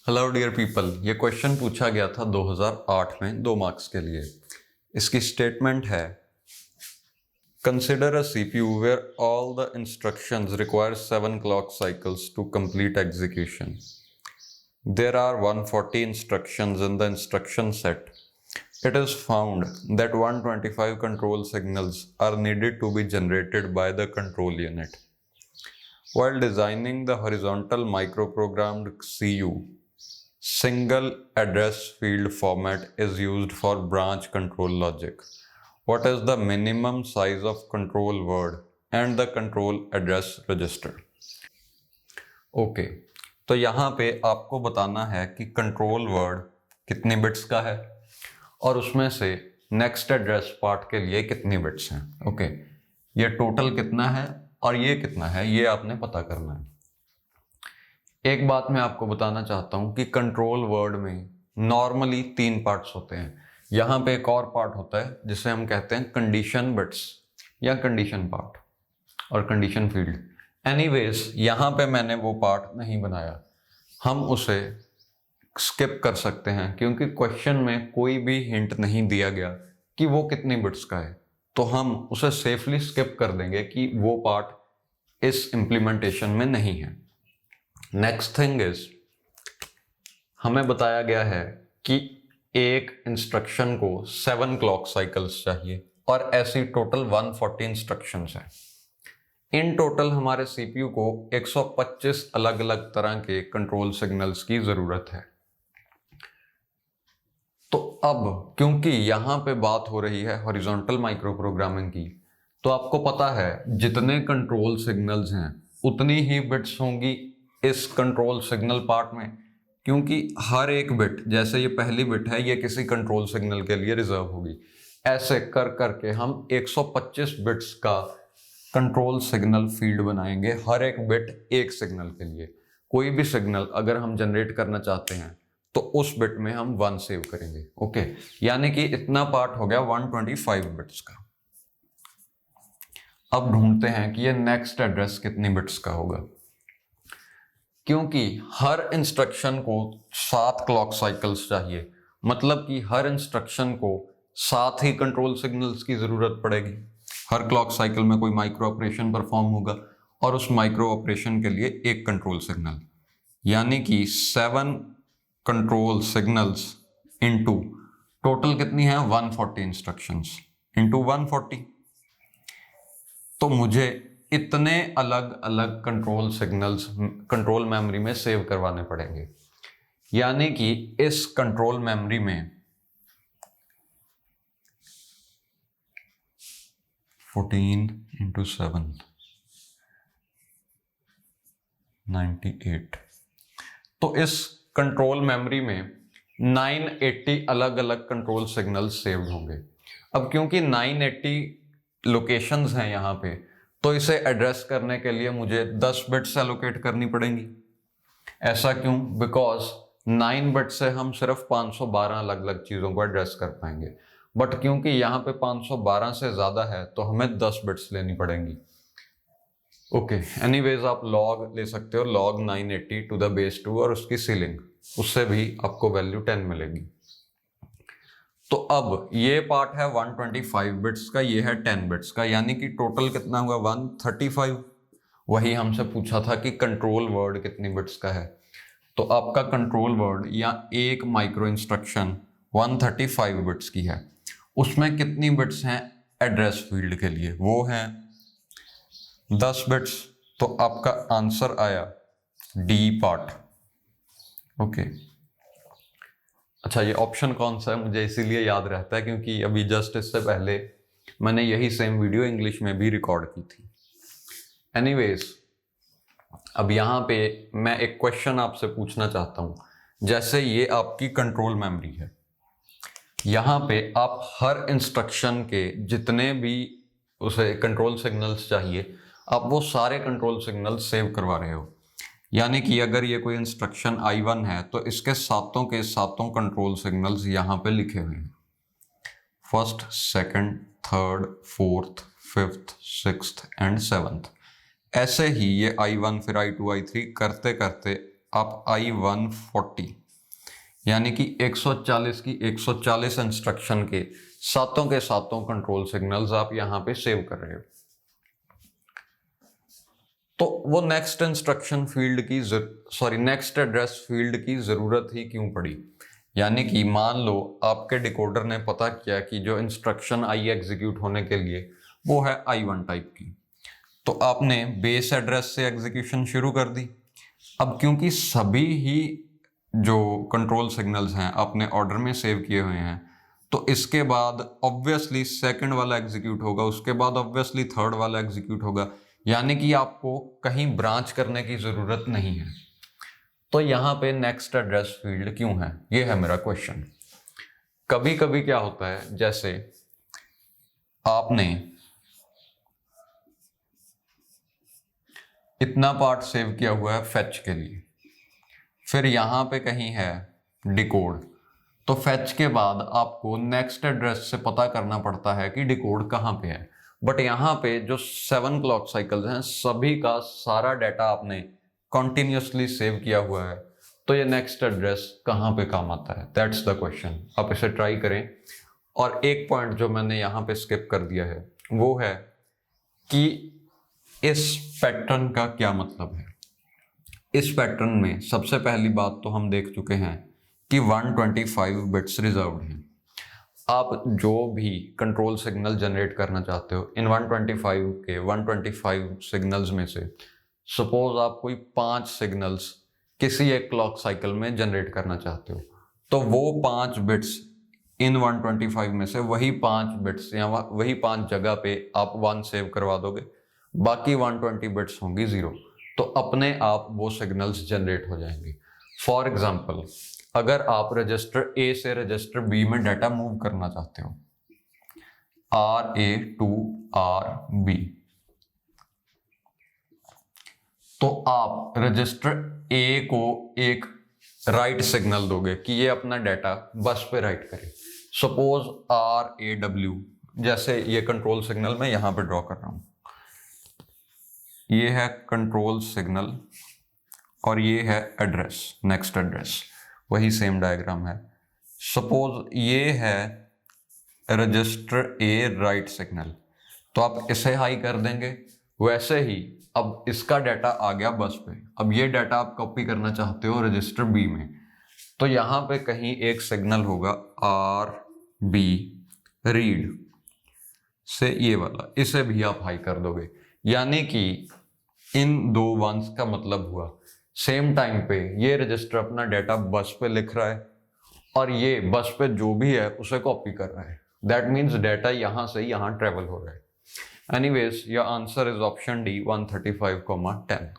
Hello dear people, ये question पूछा गया था 2008 में 2 मार्क्स के लिए। इसकी स्टेटमेंट है, consider a CPU where all the instructions require 7 clock cycles to complete execution. There are 140 instructions in the instruction set. It is found that 125 control signals are needed to be generated by the control unit. While designing the horizontal microprogrammed CU, single address field format is used for branch control logic. What is the minimum size of control word and the control address register? Okay, तो यहाँ पे आपको बताना है कि control word कितने bits का है और उसमें से नेक्स्ट एड्रेस पार्ट के लिए कितनी बिट्स हैं। ओके, ये टोटल कितना है और ये कितना है, ये आपने पता करना है। एक बात मैं आपको बताना चाहता हूं कि कंट्रोल वर्ड में नॉर्मली 3 पार्ट्स होते हैं। यहाँ पे एक और पार्ट होता है जिसे हम कहते हैं कंडीशन बिट्स या कंडीशन पार्ट और कंडीशन फील्ड। एनीवेज, यहाँ पे मैंने वो पार्ट नहीं बनाया, हम उसे स्किप कर सकते हैं क्योंकि क्वेश्चन में कोई भी हिंट नहीं दिया गया कि वो कितनी बिट्स का है, तो हम उसे सेफली स्किप कर देंगे कि वो पार्ट इस इम्प्लीमेंटेशन में नहीं है। नेक्स्ट थिंग इज, हमें बताया गया है कि एक इंस्ट्रक्शन को 7 क्लॉक साइकिल्स चाहिए और ऐसी टोटल 140 इंस्ट्रक्शंस हैं। इन टोटल हमारे सीपीयू को 125 अलग अलग तरह के कंट्रोल सिग्नल्स की जरूरत है। तो अब क्योंकि यहां पे बात हो रही है हॉरिजॉन्टल माइक्रो प्रोग्रामिंग की, तो आपको पता है जितने कंट्रोल सिग्नल्स हैं उतनी ही बिट्स होंगी इस कंट्रोल सिग्नल पार्ट में, क्योंकि हर एक बिट, जैसे ये पहली बिट है, ये किसी कंट्रोल सिग्नल के लिए रिजर्व होगी। ऐसे कर करके हम 125 बिट्स का कंट्रोल सिग्नल फील्ड बनाएंगे, हर एक बिट एक सिग्नल के लिए। कोई भी सिग्नल अगर हम जनरेट करना चाहते हैं तो उस बिट में हम 1 सेव करेंगे। ओके, यानी कि इतना पार्ट हो गया 125 बिट्स का। अब ढूंढते हैं कि ये नेक्स्ट एड्रेस कितनी बिट्स का होगा। क्योंकि हर इंस्ट्रक्शन को 7 क्लॉक साइकिल्स चाहिए, मतलब कि हर इंस्ट्रक्शन को 7 ही कंट्रोल सिग्नल्स की जरूरत पड़ेगी। हर क्लॉक साइकिल में कोई माइक्रो ऑपरेशन परफॉर्म होगा और उस माइक्रो ऑपरेशन के लिए एक कंट्रोल सिग्नल, यानी कि 7 कंट्रोल सिग्नल्स इनटू टोटल कितनी है 140 इंस्ट्रक्शंस इनटू 140। तो मुझे इतने अलग अलग कंट्रोल सिग्नल्स कंट्रोल मेमोरी में सेव करवाने पड़ेंगे, यानी कि इस कंट्रोल मेमोरी में 14 इंटू 7 98। तो इस कंट्रोल मेमोरी में 980 अलग अलग कंट्रोल सिग्नल्स सेव्ड होंगे। अब क्योंकि 980 लोकेशंस हैं यहाँ पे, तो इसे एड्रेस करने के लिए मुझे 10 बिट्स एलोकेट करनी पड़ेंगी। ऐसा क्यों? बिकॉज 9 बिट से हम सिर्फ 512 अलग अलग चीज़ों को एड्रेस कर पाएंगे, बट क्योंकि यहाँ पे 512 से ज़्यादा है तो हमें 10 बिट्स लेनी पड़ेंगी। ओके, एनीवेज आप लॉग ले सकते हो, लॉग 980 टू द बेस 2 और उसकी सीलिंग, उससे भी आपको वैल्यू 10 मिलेगी। तो अब ये पार्ट है 125 बिट्स का, ये है 10 बिट्स का, यानी कि टोटल कितना हुआ 135। वही हमसे पूछा था कि कंट्रोल वर्ड कितनी बिट्स का है, तो आपका कंट्रोल वर्ड या एक माइक्रो इंस्ट्रक्शन 135 बिट्स की है। उसमें कितनी बिट्स हैं एड्रेस फील्ड के लिए? वो हैं 10 बिट्स। तो आपका आंसर आया डी पार्ट। ओके, अच्छा, ये ऑप्शन कौन सा है मुझे इसीलिए याद रहता है क्योंकि अभी जस्ट इससे पहले मैंने यही सेम वीडियो इंग्लिश में भी रिकॉर्ड की थी। एनीवेज, अब यहाँ पे मैं एक क्वेश्चन आपसे पूछना चाहता हूँ। जैसे ये आपकी कंट्रोल मेमोरी है, यहाँ पे आप हर इंस्ट्रक्शन के जितने भी उसे कंट्रोल सिग्नल्स चाहिए, आप वो सारे कंट्रोल सिग्नल्स सेव करवा रहे हो। यानी कि अगर ये कोई इंस्ट्रक्शन I1 है तो इसके सातों के सातों कंट्रोल सिग्नल्स यहाँ पे लिखे हुए हैं, first, second, third, fourth, fifth, sixth and seventh. ऐसे ही ये I1 फिर I2 I3 करते करते आप I140 यानी कि 140 की 140 इंस्ट्रक्शन के सातों कंट्रोल सिग्नल्स आप यहां पे सेव कर रहे हो। तो वो नेक्स्ट इंस्ट्रक्शन फील्ड की नेक्स्ट एड्रेस फील्ड की जरूरत ही क्यों पड़ी? यानी कि मान लो आपके डिकोडर ने पता किया कि जो इंस्ट्रक्शन आई एग्जीक्यूट होने के लिए वो है I1 टाइप की, तो आपने बेस एड्रेस से एग्जीक्यूशन शुरू कर दी। अब क्योंकि सभी ही जो कंट्रोल सिग्नल्स हैं आपने ऑर्डर में सेव किए हुए हैं, तो इसके बाद ऑब्वियसली सेकंड वाला एग्जीक्यूट होगा, उसके बाद ऑब्वियसली थर्ड वाला एग्जीक्यूट होगा, यानी कि आपको कहीं ब्रांच करने की जरूरत नहीं है। तो यहाँ पे नेक्स्ट एड्रेस फील्ड क्यों है, ये है मेरा क्वेश्चन। कभी कभी क्या होता है, जैसे आपने इतना पार्ट सेव किया हुआ है फेच के लिए, फिर यहां पे कहीं है डिकोड, तो फेच के बाद आपको नेक्स्ट एड्रेस से पता करना पड़ता है कि डिकोड कहाँ पे है। बट यहाँ पे जो 7 क्लॉक साइकिल्स हैं सभी का सारा डाटा आपने कॉन्टिन्यूसली सेव किया हुआ है, तो ये नेक्स्ट एड्रेस कहाँ पे काम आता है, दैट्स द क्वेश्चन। आप इसे ट्राई करें। और एक पॉइंट जो मैंने यहाँ पे स्किप कर दिया है वो है कि इस पैटर्न का क्या मतलब है। इस पैटर्न में सबसे पहली बात तो हम देख चुके हैं कि 125 बिट्स रिजर्व्ड हैं। आप जो भी कंट्रोल सिग्नल जनरेट करना चाहते हो इन 125 के 125 सिग्नल्स में से सपोज आप कोई 5 सिग्नल्स किसी एक क्लॉक साइकिल में जनरेट करना चाहते हो, तो वो 5 बिट्स इन 125 में से वही 5 बिट्स या वही 5 जगह पे आप 1 सेव करवा दोगे, बाकी 120 बिट्स होंगी 0, तो अपने आप वो सिग्नल्स जनरेट हो जाएंगे। फॉर एग्जाम्पल, अगर आप रजिस्टर ए से रजिस्टर बी में डाटा मूव करना चाहते हो RA to RB, तो आप रजिस्टर ए को एक राइट सिग्नल दोगे कि ये अपना डाटा बस पे राइट करे। सपोज RAW, जैसे ये कंट्रोल सिग्नल मैं यहां पे ड्रॉ कर रहा हूं, ये है कंट्रोल सिग्नल और ये है एड्रेस, नेक्स्ट एड्रेस, वही सेम डायग्राम है। सपोज ये है रजिस्टर ए राइट सिग्नल, तो आप इसे हाई कर देंगे। वैसे ही अब इसका डाटा आ गया बस पे, अब ये डाटा आप कॉपी करना चाहते हो रजिस्टर बी में, तो यहां पे कहीं एक सिग्नल होगा RB रीड से, ये वाला, इसे भी आप हाई कर दोगे। यानी कि इन 2 वंस का मतलब हुआ सेम टाइम पे ये रजिस्टर अपना डाटा बस पे लिख रहा है और ये बस पे जो भी है उसे कॉपी कर रहा है। दैट मीन्स डाटा यहां से यहां ट्रेवल हो रहा है। Anyways your answer is option D 135, 10।